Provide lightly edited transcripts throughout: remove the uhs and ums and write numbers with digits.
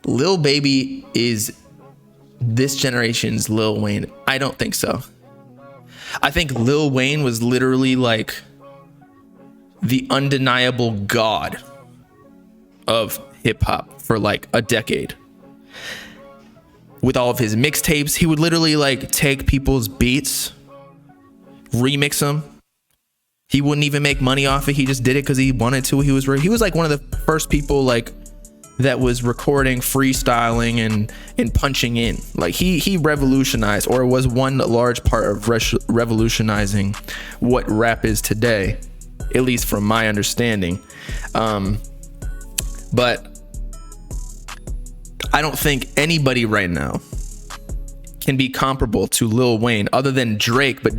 Lil Baby is this generation's Lil Wayne? I don't think so. I think Lil Wayne was literally like the undeniable god of hip hop for like a decade. With all of his mixtapes, he would literally like take people's beats, remix them. He wouldn't even make money off it. He just did it because he wanted to. He was like one of the first people like that was recording, freestyling, and punching in. Like he revolutionized, or was one large part of revolutionizing what rap is today, at least from my understanding. But I don't think anybody right now can be comparable to Lil Wayne other than Drake. But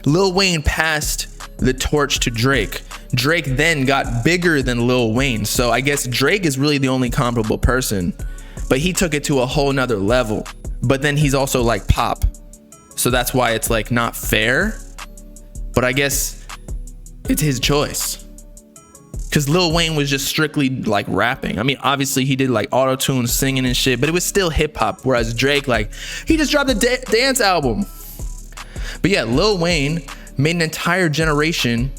Lil Wayne passed the torch to Drake. Drake then got bigger than Lil Wayne. So I guess Drake is really the only comparable person, but he took it to a whole nother level. But then he's also like pop. So that's why it's like not fair, but I guess it's his choice. Because Lil Wayne was just strictly like rapping. I mean, obviously he did like auto-tune singing and shit, but it was still hip hop. Whereas Drake, like, he just dropped a dance album. But yeah, Lil Wayne made an entire generation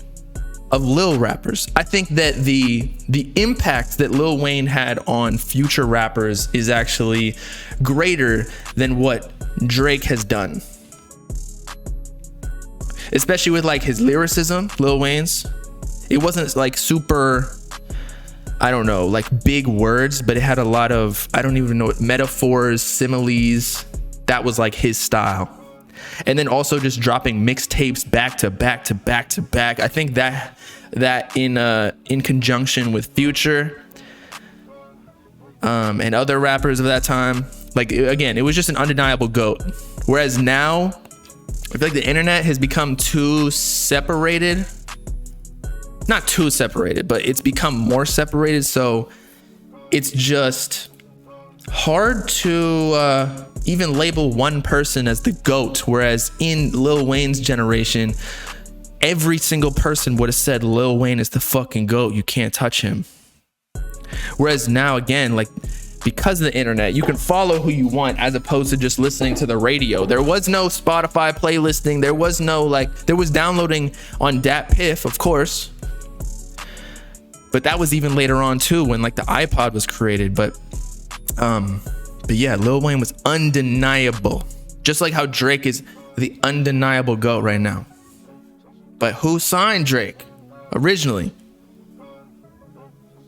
of Lil rappers. I think that the impact that Lil Wayne had on future rappers is actually greater than what Drake has done. Especially with like his lyricism, Lil Wayne's. It wasn't like super, I don't know, like big words, but it had a lot of, I don't even know, metaphors, similes. That was like his style. And then also just dropping mixtapes back to back to back to back. I think that in conjunction with Future and other rappers of that time, like again, it was just an undeniable GOAT. Whereas now, I feel like the internet has become too separated. Not too separated, but it's become more separated. So it's just hard to even label one person as the GOAT. Whereas in Lil Wayne's generation, every single person would have said Lil Wayne is the fucking GOAT. You can't touch him. Whereas now, again, like because of the internet, you can follow who you want as opposed to just listening to the radio. There was no Spotify playlisting. There was no there was downloading on Dat Piff, of course. But that was even later on too, when like the iPod was created. But yeah, Lil Wayne was undeniable. Just like how Drake is the undeniable GOAT right now. But who signed Drake originally?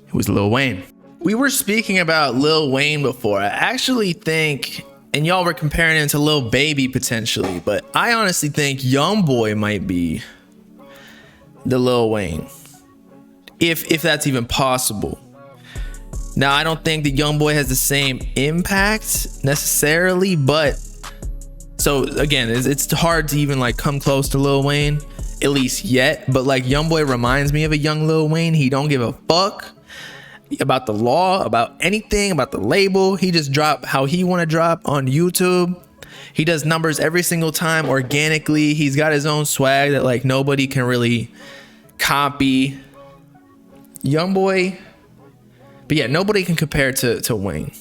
It was Lil Wayne. We were speaking about Lil Wayne before. I actually think, and y'all were comparing him to Lil Baby potentially, but I honestly think Youngboy might be the Lil Wayne. If that's even possible. Now, I don't think that Youngboy has the same impact necessarily, but so again, it's hard to even like come close to Lil Wayne, at least yet. But like Youngboy reminds me of a young Lil Wayne. He don't give a fuck about the law, about anything, about the label. He just drop how he want to drop on YouTube. He does numbers every single time organically. He's got his own swag that like nobody can really copy. Youngboy, but yeah, nobody can compare to Wayne.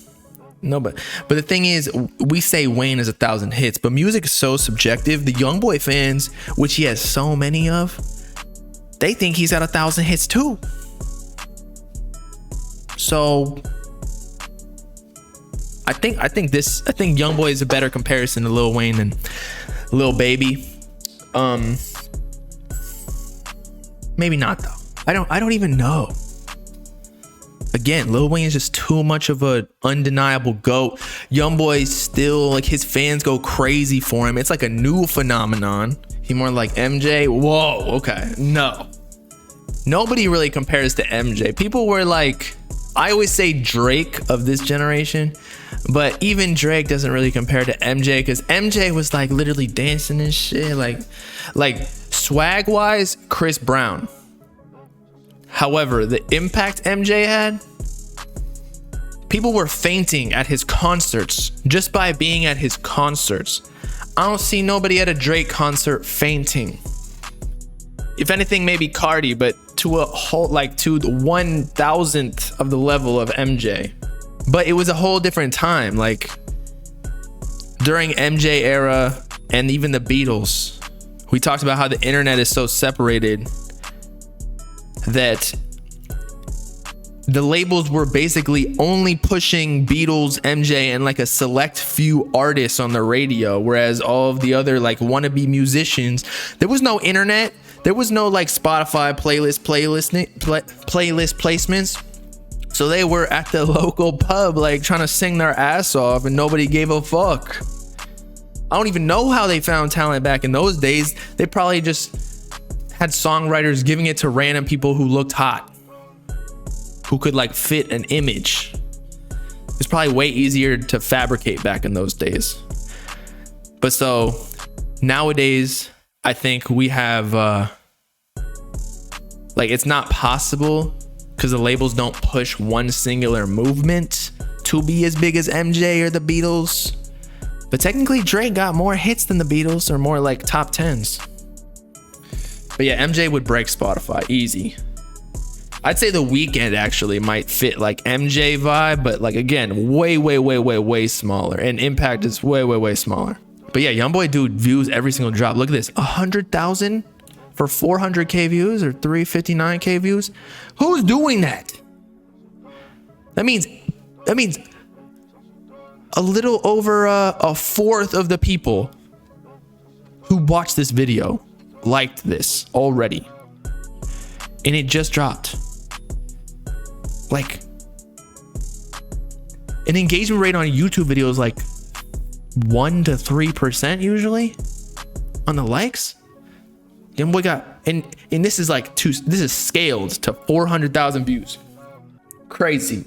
Nobody. But the thing is, we say Wayne has 1,000 hits, but music is so subjective. The Youngboy fans, which he has so many of, they think he's got 1,000 hits too. So I think Youngboy is a better comparison to Lil Wayne than Lil Baby. Maybe not though. I don't even know. Again, Lil Wayne is just too much of an undeniable GOAT. Youngboy still, like, his fans go crazy for him. It's like a new phenomenon. He more like MJ. Whoa, okay, no. Nobody really compares to MJ. People were like, I always say Drake of this generation, but even Drake doesn't really compare to MJ because MJ was like literally dancing and shit. Like swag wise, Chris Brown. However, the impact MJ had, people were fainting at his concerts just by being at his concerts. I don't see nobody at a Drake concert fainting. If anything, maybe Cardi, but to a whole, like to the 1,000th of the level of MJ. But it was a whole different time. Like during MJ era and even the Beatles, we talked about how the internet is so separated that the labels were basically only pushing Beatles, MJ, and like a select few artists on the radio, whereas all of the other like wannabe musicians, there was no internet, there was no like Spotify playlist placements, so they were at the local pub like trying to sing their ass off and nobody gave a fuck. I don't even know how they found talent back in those days. They probably just had songwriters giving it to random people who looked hot, who could like fit an image. It's probably way easier to fabricate back in those days. But so nowadays, I think we have like, it's not possible because the labels don't push one singular movement to be as big as MJ or the Beatles. But technically Drake got more hits than the Beatles, or more like top 10s. But yeah, MJ would break Spotify easy. I'd say The Weeknd actually might fit like MJ vibe, but like again, way smaller, and impact is way smaller. But yeah, Youngboy dude views every single drop. Look at this, 100,000 for 400k views or 359k views. Who's doing that? That means a little over a fourth of the people who watched this video liked this already, and it just dropped. Like, an engagement rate on a YouTube video is like 1 to 3% usually on the likes. And we got, and this is like this is scaled to 400,000 views. Crazy.